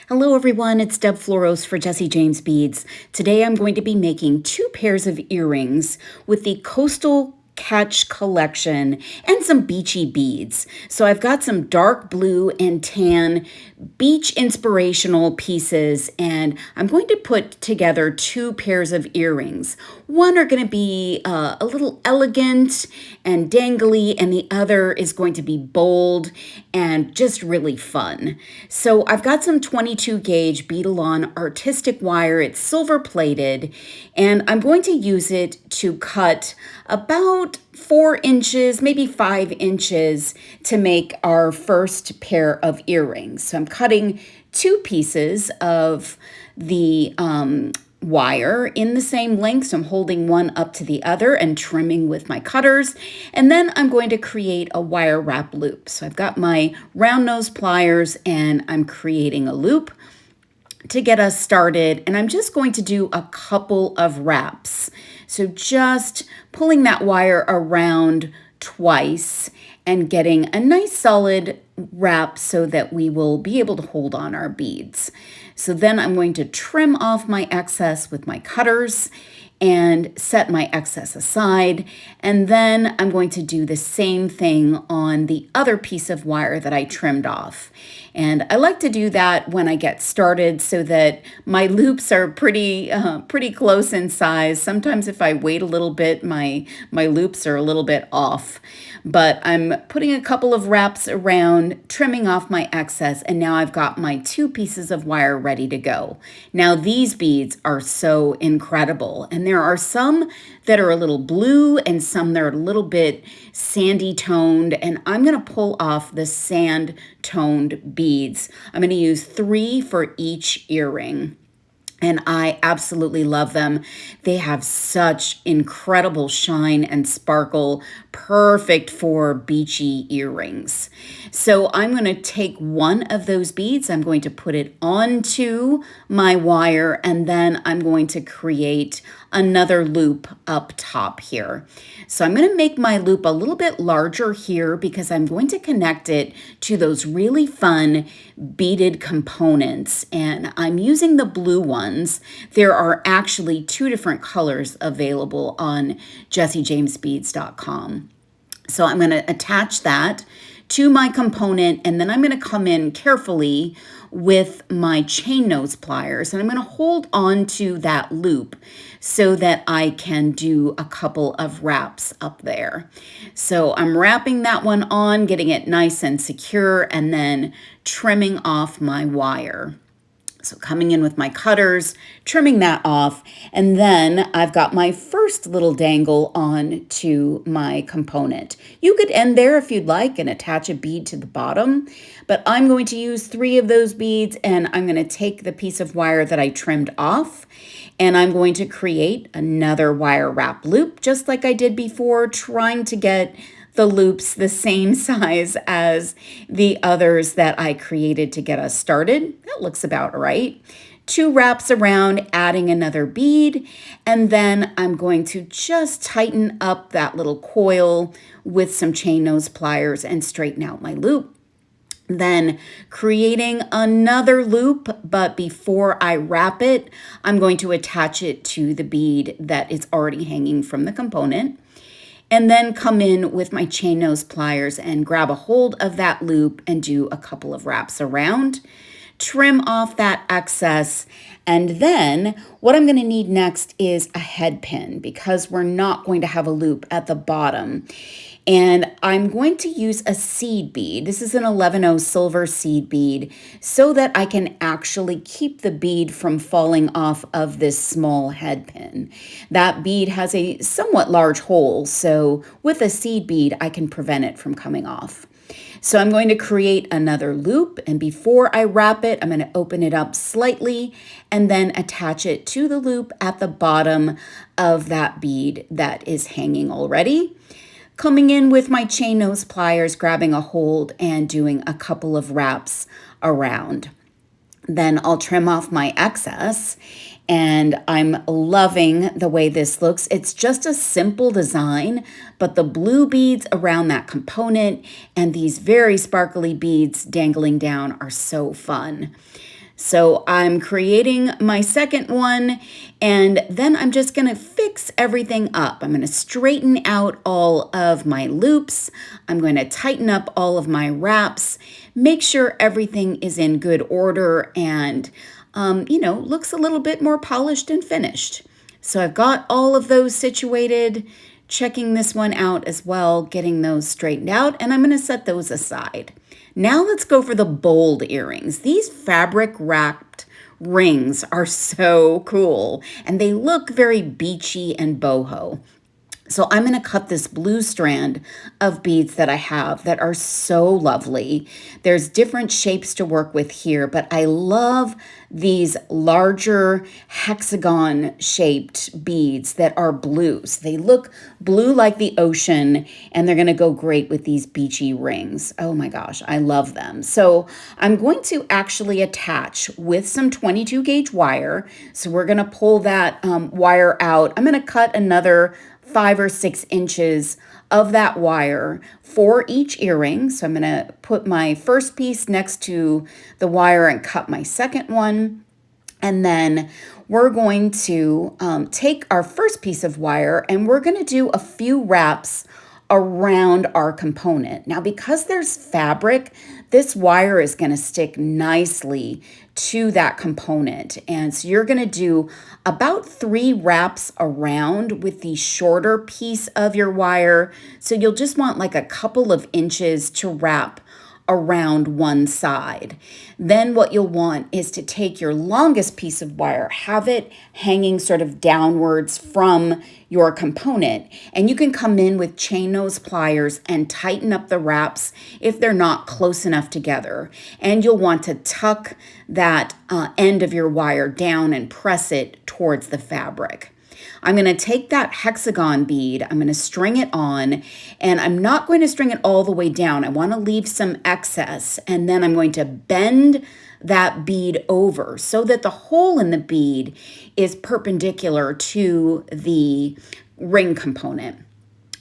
Hello everyone, it's Deb Floros for Jesse James Beads. Today I'm going to be making 2 pairs of earrings with the Coastal Catch collection and some beachy beads. So I've got some dark blue and tan beach inspirational pieces, and I'm going to put together 2 pairs of earrings. One are going to be a little elegant and dangly, and the other is going to be bold and just really fun. So I've got some 22 gauge Beadalon artistic wire. It's silver plated, and I'm going to use it to cut about 4 inches, maybe 5 inches to make our first pair of earrings. So I'm cutting 2 pieces of the wire in the same length. So I'm holding one up to the other and trimming with my cutters. And then I'm going to create a wire wrap loop. So I've got my round nose pliers and I'm creating a loop to get us started. And I'm just going to do a couple of wraps. So just pulling that wire around twice and getting a nice solid wrap so that we will be able to hold on our beads. So then I'm going to trim off my excess with my cutters and set my excess aside. And then I'm going to do the same thing on the other piece of wire that I trimmed off. And I like to do that when I get started so that my loops are pretty close in size. Sometimes if I wait a little bit, my loops are a little bit off. But I'm putting a couple of wraps around, trimming off my excess, and now I've got my 2 pieces of wire ready to go. Now these beads are so incredible, and there are some that are a little blue and some that are a little bit sandy toned, and I'm going to pull off the sand toned beads. I'm going to use 3 for each earring. And I absolutely love them. They have such incredible shine and sparkle, perfect for beachy earrings. So I'm going to take one of those beads, I'm going to put it onto my wire, and then I'm going to create another loop up top here. So I'm going to make my loop a little bit larger here because I'm going to connect it to those really fun beaded components, and I'm using the blue ones. There are actually 2 different colors available on jessejamesbeads.com. So I'm going to attach that to my component, and then I'm going to come in carefully with my chain nose pliers, and I'm going to hold on to that loop so that I can do a couple of wraps up there. So I'm wrapping that one on, getting it nice and secure, and then trimming off my wire. So coming in with my cutters, trimming that off, and then I've got my first little dangle on to my component. You could end there if you'd like and attach a bead to the bottom, but I'm going to use 3 of those beads, and I'm going to take the piece of wire that I trimmed off, and I'm going to create another wire wrap loop, just like I did before, trying to get the loops the same size as the others that I created to get us started. That looks about right. 2 wraps around, adding another bead, and then I'm going to just tighten up that little coil with some chain nose pliers and straighten out my loop. Then creating another loop, but before I wrap it, I'm going to attach it to the bead that is already hanging from the component. And then come in with my chain nose pliers and grab a hold of that loop and do a couple of wraps around. Trim off that excess, and then what I'm going to need next is a head pin because we're not going to have a loop at the bottom. And I'm going to use a seed bead. This is an 11/0 silver seed bead so that I can actually keep the bead from falling off of this small head pin. That bead has a somewhat large hole, so with a seed bead, I can prevent it from coming off. So I'm going to create another loop, and before I wrap it, I'm going to open it up slightly and then attach it to the loop at the bottom of that bead that is hanging already. Coming in with my chain nose pliers, grabbing a hold and doing a couple of wraps around. Then I'll trim off my excess, and I'm loving the way this looks. It's just a simple design, but the blue beads around that component and these very sparkly beads dangling down are so fun. So I'm creating my second one, and then I'm just gonna fix everything up. I'm gonna straighten out all of my loops. I'm going to tighten up all of my wraps, make sure everything is in good order and, looks a little bit more polished and finished. So I've got all of those situated, checking this one out as well, getting those straightened out, and I'm gonna set those aside. Now let's go for the bold earrings. These fabric wrapped rings are so cool and they look very beachy and boho. So I'm going to cut this blue strand of beads that I have that are so lovely. There's different shapes to work with here, but I love these larger hexagon shaped beads that are blues. They look blue like the ocean, and they're going to go great with these beachy rings. Oh my gosh, I love them. So I'm going to actually attach with some 22 gauge wire. So we're going to pull that wire out. I'm going to cut another 5 or 6 inches of that wire for each earring. So I'm going to put my first piece next to the wire and cut my second one. And then we're going to take our first piece of wire and we're going to do a few wraps around our component. Now, because there's fabric, this wire is going to stick nicely to that component. And so you're going to do about 3 wraps around with the shorter piece of your wire. So you'll just want like a couple of inches to wrap around one side. Then what you'll want is to take your longest piece of wire, have it hanging sort of downwards from your component, and you can come in with chain nose pliers and tighten up the wraps if they're not close enough together. And you'll want to tuck that end of your wire down and press it towards the fabric. I'm going to take that hexagon bead, I'm going to string it on, and I'm not going to string it all the way down. I want to leave some excess, and then I'm going to bend that bead over so that the hole in the bead is perpendicular to the ring component.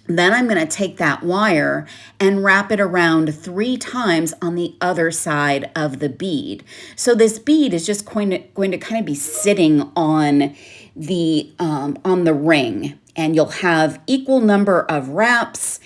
Then I'm going to take that wire and wrap it around 3 times on the other side of the bead. So this bead is just going to kind of be sitting on the ring, and you'll have equal number of wraps,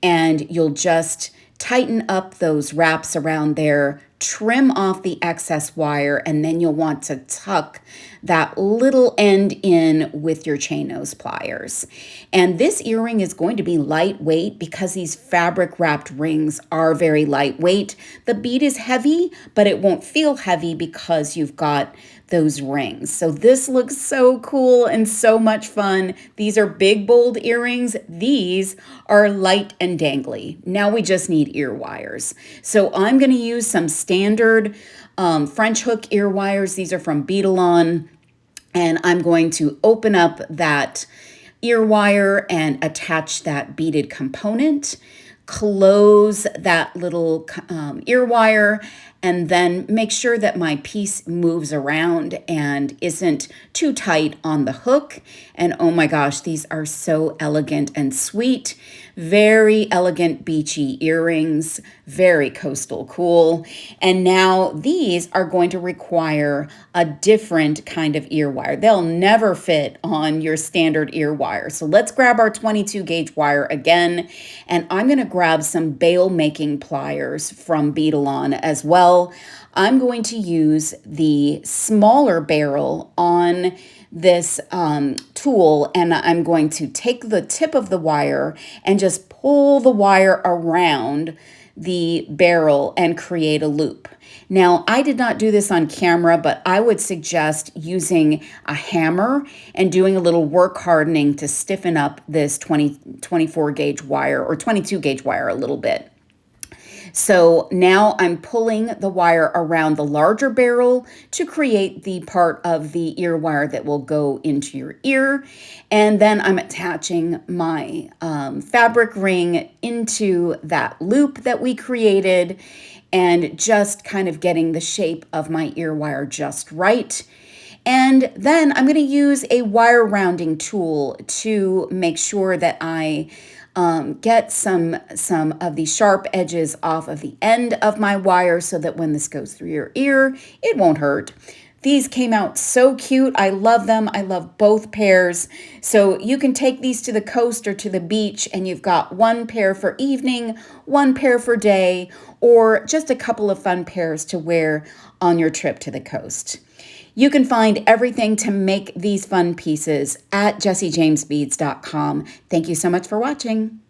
and you'll just tighten up those wraps around there, trim off the excess wire, and then you'll want to tuck that little end in with your chain nose pliers. And this earring is going to be lightweight because these fabric wrapped rings are very lightweight. The bead is heavy, but it won't feel heavy because you've got those rings. So this looks so cool and so much fun. These are big, bold earrings. These are light and dangly. Now we just need ear wires. So I'm going to use some standard French hook ear wires. These are from Beadalon. And I'm going to open up that ear wire and attach that beaded component, close that little ear wire, and then make sure that my piece moves around and isn't too tight on the hook. And oh my gosh, these are so elegant and sweet. Very elegant beachy earrings, very coastal cool. And now these are going to require a different kind of ear wire. They'll never fit on your standard ear wire. So let's grab our 22 gauge wire again. And I'm going to grab some bail making pliers from Beadalon as well. I'm going to use the smaller barrel on this tool, and I'm going to take the tip of the wire and just pull the wire around the barrel and create a loop. Now, I did not do this on camera, but I would suggest using a hammer and doing a little work hardening to stiffen up this 24 gauge wire or 22 gauge wire a little bit. So now I'm pulling the wire around the larger barrel to create the part of the ear wire that will go into your ear. And then I'm attaching my fabric ring into that loop that we created and just kind of getting the shape of my ear wire just right. And then I'm going to use a wire rounding tool to make sure that I get some of the sharp edges off of the end of my wire so that when this goes through your ear, it won't hurt. These came out so cute. I love them. I love both pairs. So you can take these to the coast or to the beach, and you've got one pair for evening, one pair for day, or just a couple of fun pairs to wear on your trip to the coast. You can find everything to make these fun pieces at jessijamesbeads.com. Thank you so much for watching.